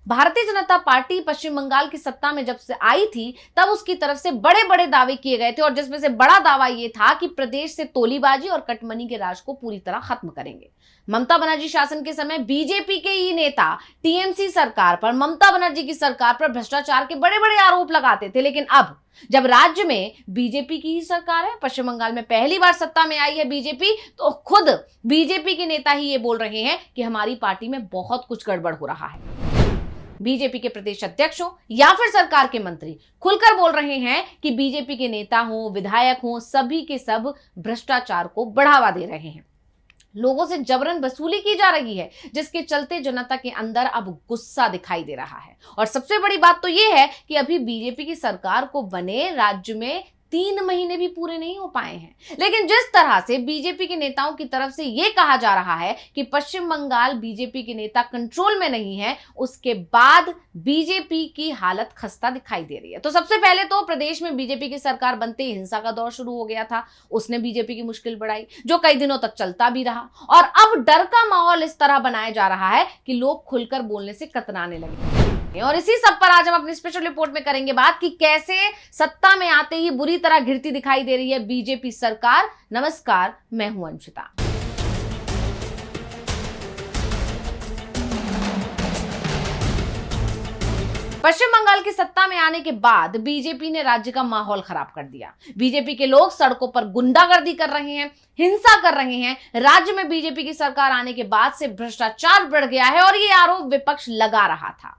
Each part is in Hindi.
भारतीय जनता पार्टी पश्चिम बंगाल की सत्ता में जब से आई थी तब उसकी तरफ से बड़े बड़े दावे किए गए थे और जिसमें से बड़ा दावा यह था कि प्रदेश से तोलीबाजी और कटमनी के राज को पूरी तरह खत्म करेंगे। ममता बनर्जी शासन के समय बीजेपी के ही नेता टीएमसी सरकार पर, ममता बनर्जी की सरकार पर भ्रष्टाचार के बड़े बड़े आरोप लगाते थे। लेकिन अब जब राज्य में बीजेपी की ही सरकार है, पश्चिम बंगाल में पहली बार सत्ता में आई है बीजेपी, तो खुद बीजेपी के नेता ही ये बोल रहे हैं कि हमारी पार्टी में बहुत कुछ गड़बड़ हो रहा है। बीजेपी के प्रदेश अध्यक्ष हो या फिर सरकार के मंत्री खुलकर बोल रहे हैं कि बीजेपी के नेता हो, विधायक हो, सभी के सब भ्रष्टाचार को बढ़ावा दे रहे हैं। लोगों से जबरन वसूली की जा रही है, जिसके चलते जनता के अंदर अब गुस्सा दिखाई दे रहा है। और सबसे बड़ी बात तो यह है कि अभी बीजेपी की सरकार को बने राज्य में 3 महीने भी पूरे नहीं हो पाए हैं। लेकिन जिस तरह से बीजेपी के नेताओं की तरफ से यह कहा जा रहा है कि पश्चिम बंगाल बीजेपी के नेता कंट्रोल में नहीं है, उसके बाद बीजेपी की हालत खस्ता दिखाई दे रही है। तो सबसे पहले तो प्रदेश में बीजेपी की सरकार बनते ही हिंसा का दौर शुरू हो गया था। उसने बीजेपी की मुश्किल बढ़ाई, जो कई दिनों तक चलता भी रहा। और अब डर का माहौल इस तरह बनाया जा रहा है कि लोग खुलकर बोलने से कतराने लगे। और इसी सब पर आज हम अपनी स्पेशल रिपोर्ट में करेंगे बात कि कैसे सत्ता में आते ही बुरी तरह घिरती दिखाई दे रही है बीजेपी सरकार। नमस्कार, मैं हूं अंशिता। पश्चिम बंगाल की सत्ता में आने के बाद बीजेपी ने राज्य का माहौल खराब कर दिया। बीजेपी के लोग सड़कों पर गुंडागर्दी कर रहे हैं, हिंसा कर रहे हैं। राज्य में बीजेपी की सरकार आने के बाद से भ्रष्टाचार बढ़ गया है और ये आरोप विपक्ष लगा रहा था।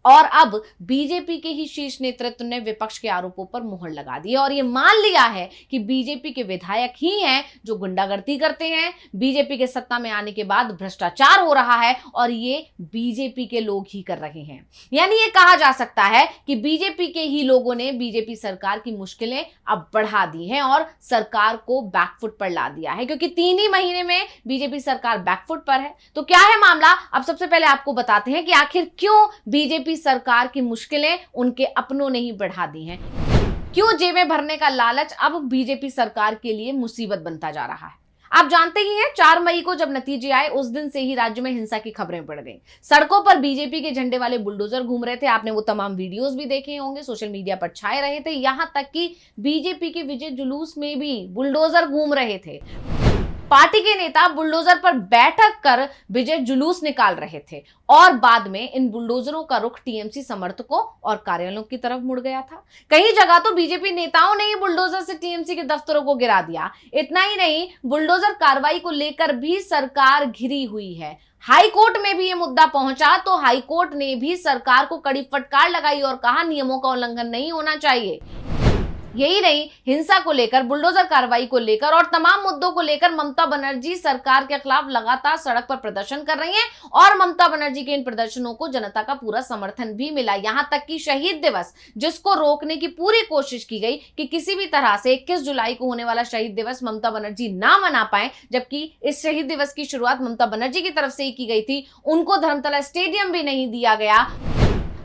और अब बीजेपी के ही शीर्ष नेतृत्व ने विपक्ष के आरोपों पर मुहर लगा दी और यह मान लिया है कि बीजेपी के विधायक ही हैं जो गुंडागर्दी करते हैं। बीजेपी के सत्ता में आने के बाद भ्रष्टाचार हो रहा है और ये बीजेपी के लोग ही कर रहे हैं। यानी ये कहा जा सकता है कि बीजेपी के ही लोगों ने बीजेपी सरकार की मुश्किलें अब बढ़ा दी हैं और सरकार को बैकफुट पर ला दिया है, क्योंकि 3 ही महीने में बीजेपी सरकार बैकफुट पर है। तो क्या है मामला, अब सबसे पहले आपको बताते हैं कि आखिर क्यों बीजेपी सरकार की मुश्किलें उनके अपनों ने ही बढ़ा दी हैं। क्यों जेबें भरने का लालच अब बीजेपी सरकार के लिए मुसीबत बनता जा रहा है। आप जानते ही हैं, 4 मई को जब नतीजे आए उस दिन से ही राज्य में हिंसा की खबरें बढ़ गईं। सड़कों पर बीजेपी के झंडे वाले बुलडोजर घूम रहे थे। आपने वो तमाम वीडियोस भी देखे होंगे, सोशल मीडिया पर छाए रहे थे। यहां तक कि बीजेपी के विजय जुलूस में भी बुलडोजर घूम रहे थे। पार्टी के नेता बुलडोजर पर बैठक कर विजय जुलूस निकाल रहे थे और बाद में इन बुलडोजरों का रुख टीएमसी समर्थकों और कार्यालयों की तरफ मुड़ गया था। कई जगह तो बीजेपी नेताओं ने ही बुलडोजर से टीएमसी के दफ्तरों को गिरा दिया। इतना ही नहीं, बुलडोजर कार्रवाई को लेकर भी सरकार घिरी हुई है। हाई कोर्ट में भी ये मुद्दा पहुंचा तो हाई कोर्ट ने भी सरकार को कड़ी फटकार लगाई और कहा नियमों का उल्लंघन नहीं होना चाहिए। यही नहीं, हिंसा को लेकर, बुलडोजर कार्रवाई को लेकर और तमाम मुद्दों को लेकर ममता बनर्जी सरकार के खिलाफ लगातार सड़क पर प्रदर्शन कर रही हैं और ममता बनर्जी के इन प्रदर्शनों को जनता का पूरा समर्थन भी मिला। यहां तक कि शहीद दिवस, जिसको रोकने की पूरी कोशिश की गई कि किसी भी तरह से 21 जुलाई को होने वाला शहीद दिवस ममता बनर्जी ना मना पाए, जबकि इस शहीद दिवस की शुरुआत ममता बनर्जी की तरफ से ही की गई थी, उनको धर्मतला स्टेडियम भी नहीं दिया गया।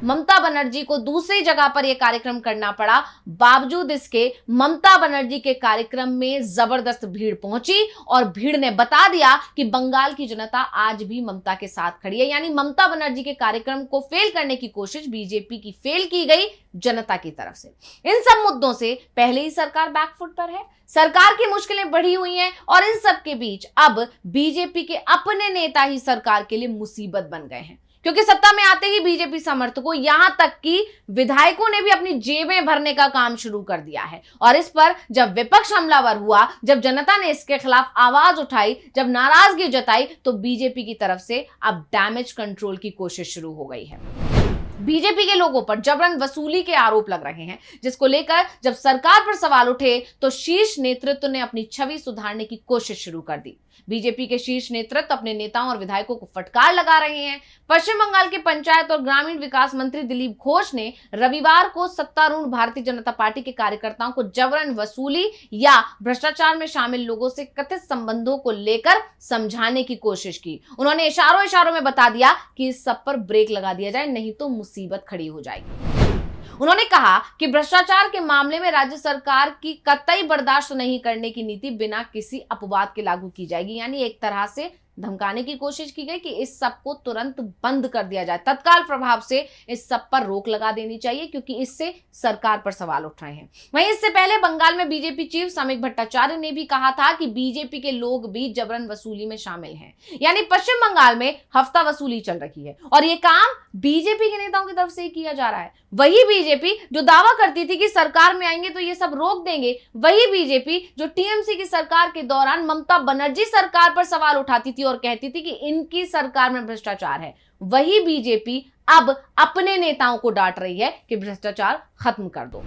ममता बनर्जी को दूसरी जगह पर यह कार्यक्रम करना पड़ा। बावजूद इसके ममता बनर्जी के कार्यक्रम में जबरदस्त भीड़ पहुंची और भीड़ ने बता दिया कि बंगाल की जनता आज भी ममता के साथ खड़ी है। यानी ममता बनर्जी के कार्यक्रम को फेल करने की कोशिश बीजेपी की फेल की गई जनता की तरफ से। इन सब मुद्दों से पहले ही सरकार बैकफुट पर है, सरकार की मुश्किलें बढ़ी हुई हैं और इन सब के बीच अब बीजेपी के अपने नेता ही सरकार के लिए मुसीबत बन गए हैं, क्योंकि सत्ता में आते ही बीजेपी समर्थकों, यहां तक कि विधायकों ने भी अपनी जेबें भरने का काम शुरू कर दिया है। और इस पर जब विपक्ष हमलावर हुआ, जब जनता ने इसके खिलाफ आवाज उठाई, जब नाराजगी जताई, तो बीजेपी की तरफ से अब डैमेज कंट्रोल की कोशिश शुरू हो गई है। बीजेपी के लोगों पर जबरन वसूली के आरोप लग रहे हैं, जिसको लेकर जब सरकार पर सवाल उठे तो शीर्ष नेतृत्व ने अपनी छवि सुधारने की कोशिश शुरू कर दी। बीजेपी के शीर्ष नेतृत्व अपने नेताओं और विधायकों को फटकार लगा रहे हैं। पश्चिम बंगाल के पंचायत और ग्रामीण विकास मंत्री दिलीप घोष ने रविवार को सत्तारूढ़ भारतीय जनता पार्टी के कार्यकर्ताओं को जबरन वसूली या भ्रष्टाचार में शामिल लोगों से कथित संबंधों को लेकर समझाने की कोशिश की। उन्होंने इशारों में बता दिया कि इस सब पर ब्रेक लगा दिया जाए, नहीं तो मुसीबत खड़ी हो जाएगी। उन्होंने कहा कि भ्रष्टाचार के मामले में राज्य सरकार की कतई बर्दाश्त नहीं करने की नीति बिना किसी अपवाद के लागू की जाएगी। यानी एक तरह से धमकाने की कोशिश की गई कि इस सब को तुरंत बंद कर दिया जाए, तत्काल प्रभाव से इस सब पर रोक लगा देनी चाहिए, क्योंकि इससे सरकार पर सवाल उठ रहे हैं। वहीं इससे पहले बंगाल में बीजेपी चीफ समीक भट्टाचार्य ने भी कहा था कि बीजेपी के लोग भी जबरन वसूली में शामिल हैं। यानी पश्चिम बंगाल में हफ्ता वसूली चल रही है और ये काम बीजेपी के नेताओं की तरफ से ही किया जा रहा है। वही बीजेपी जो दावा करती थी कि सरकार में आएंगे तो ये सब रोक देंगे, वही बीजेपी जो टीएमसी की सरकार के दौरान ममता बनर्जी सरकार पर सवाल उठाती थी और कहती थी कि इनकी सरकार में भ्रष्टाचार है, वही बीजेपी अब अपने नेताओं को डांट रही है कि भ्रष्टाचार खत्म कर दो।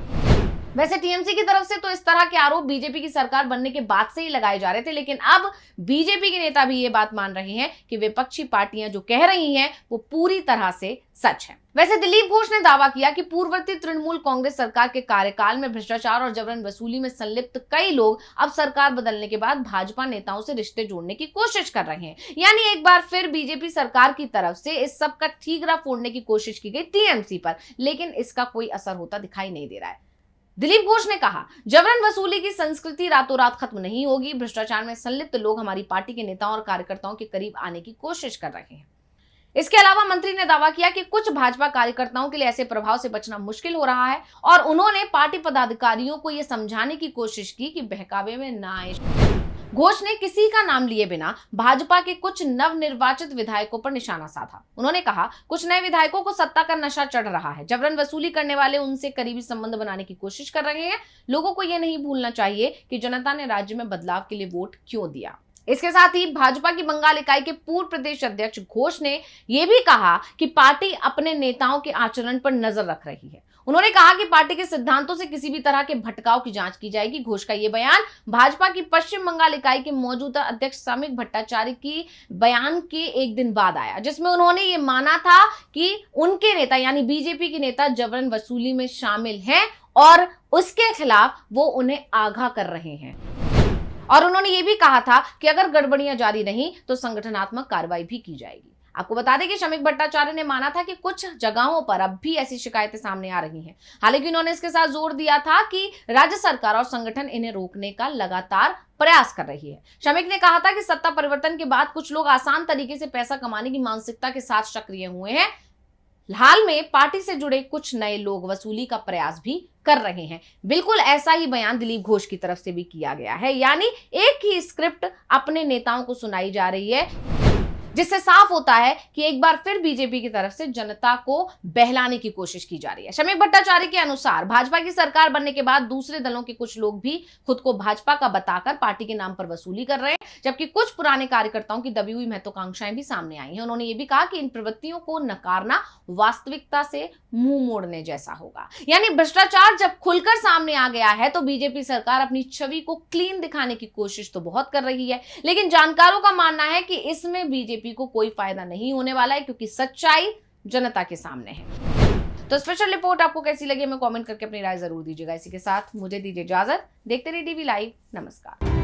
वैसे टीएमसी की तरफ से तो इस तरह के आरोप बीजेपी की सरकार बनने के बाद से ही लगाए जा रहे थे, लेकिन अब बीजेपी के नेता भी ये बात मान रहे हैं कि विपक्षी पार्टियां जो कह रही हैं वो पूरी तरह से सच है। वैसे दिलीप घोष ने दावा किया कि पूर्ववर्ती तृणमूल कांग्रेस सरकार के कार्यकाल में भ्रष्टाचार और जबरन वसूली में संलिप्त कई लोग अब सरकार बदलने के बाद भाजपा नेताओं से रिश्ते जोड़ने की कोशिश कर रहे हैं। यानी एक बार फिर बीजेपी सरकार की तरफ से इस सब का ठीकरा फोड़ने की कोशिश की गई टीएमसी पर, लेकिन इसका कोई असर होता दिखाई नहीं दे रहा है। दिलीप घोष ने कहा, जबरन वसूली की संस्कृति रातों रात खत्म नहीं होगी। भ्रष्टाचार में संलिप्त लोग हमारी पार्टी के नेताओं और कार्यकर्ताओं के करीब आने की कोशिश कर रहे हैं। इसके अलावा मंत्री ने दावा किया कि कुछ भाजपा कार्यकर्ताओं के लिए ऐसे प्रभाव से बचना मुश्किल हो रहा है और उन्होंने पार्टी पदाधिकारियों को यह समझाने की कोशिश की कि बहकावे में ना आए। घोष ने किसी का नाम लिए बिना भाजपा के कुछ नवनिर्वाचित विधायकों पर निशाना साधा। उन्होंने कहा, कुछ नए विधायकों को सत्ता का नशा चढ़ रहा है, जबरन वसूली करने वाले उनसे करीबी संबंध बनाने की कोशिश कर रहे हैं। लोगों को यह नहीं भूलना चाहिए कि जनता ने राज्य में बदलाव के लिए वोट क्यों दिया। इसके साथ ही भाजपा की बंगाल इकाई के पूर्व प्रदेश अध्यक्ष घोष ने यह भी कहा कि पार्टी अपने नेताओं के आचरण पर नजर रख रही है। उन्होंने कहा कि पार्टी के सिद्धांतों से किसी भी तरह के भटकाव की जांच की जाएगी। घोष का यह बयान भाजपा की पश्चिम बंगाल इकाई के मौजूदा अध्यक्ष समीक भट्टाचार्य की बयान के एक दिन बाद आया, जिसमें उन्होंने ये माना था कि उनके नेता यानी बीजेपी के नेता जबरन वसूली में शामिल हैं और उसके खिलाफ वो उन्हें आगाह कर रहे हैं। और उन्होंने ये भी कहा था कि अगर गड़बड़ियां जारी नहीं तो संगठनात्मक कार्रवाई भी की जाएगी। आपको बता दें कि समीक भट्टाचार्य ने माना था कि कुछ जगहों पर अब भी ऐसी शिकायतें सामने आ रही हैं। हालांकि उन्होंने इसके साथ जोर दिया था कि राज्य सरकार और संगठन इन्हें रोकने का लगातार प्रयास कर रही है। समीक ने कहा था कि सत्ता परिवर्तन के बाद कुछ लोग आसान तरीके से पैसा कमाने की मानसिकता के साथ सक्रिय हुए हैं। हाल में पार्टी से जुड़े कुछ नए लोग वसूली का प्रयास भी कर रहे हैं। बिल्कुल ऐसा ही बयान दिलीप घोष की तरफ से भी किया गया है। यानी एक ही स्क्रिप्ट अपने नेताओं को सुनाई जा रही है, जिससे साफ होता है कि एक बार फिर बीजेपी की तरफ से जनता को बहलाने की कोशिश की जा रही है। समीक भट्टाचार्य के अनुसार भाजपा की सरकार बनने के बाद दूसरे दलों के कुछ लोग भी खुद को भाजपा का बताकर पार्टी के नाम पर वसूली कर रहे हैं, जबकि कुछ पुराने कार्यकर्ताओं की दबी हुई महत्वाकांक्षाएं भी सामने आई हैं। उन्होंने ये भी कहा कि इन प्रवृत्तियों को नकारना वास्तविकता से मुंह मोड़ने जैसा होगा। यानी भ्रष्टाचार जब खुलकर सामने आ गया है तो बीजेपी सरकार अपनी छवि को क्लीन दिखाने की कोशिश तो बहुत कर रही है, लेकिन जानकारों का मानना है कि इसमें बीजेपी को कोई फायदा नहीं होने वाला है, क्योंकि सच्चाई जनता के सामने है। तो स्पेशल रिपोर्ट आपको कैसी लगी हमें कमेंट करके अपनी राय जरूर दीजिएगा। इसी के साथ मुझे दीजिए इजाजत। देखते रहिए DV लाइव। नमस्कार।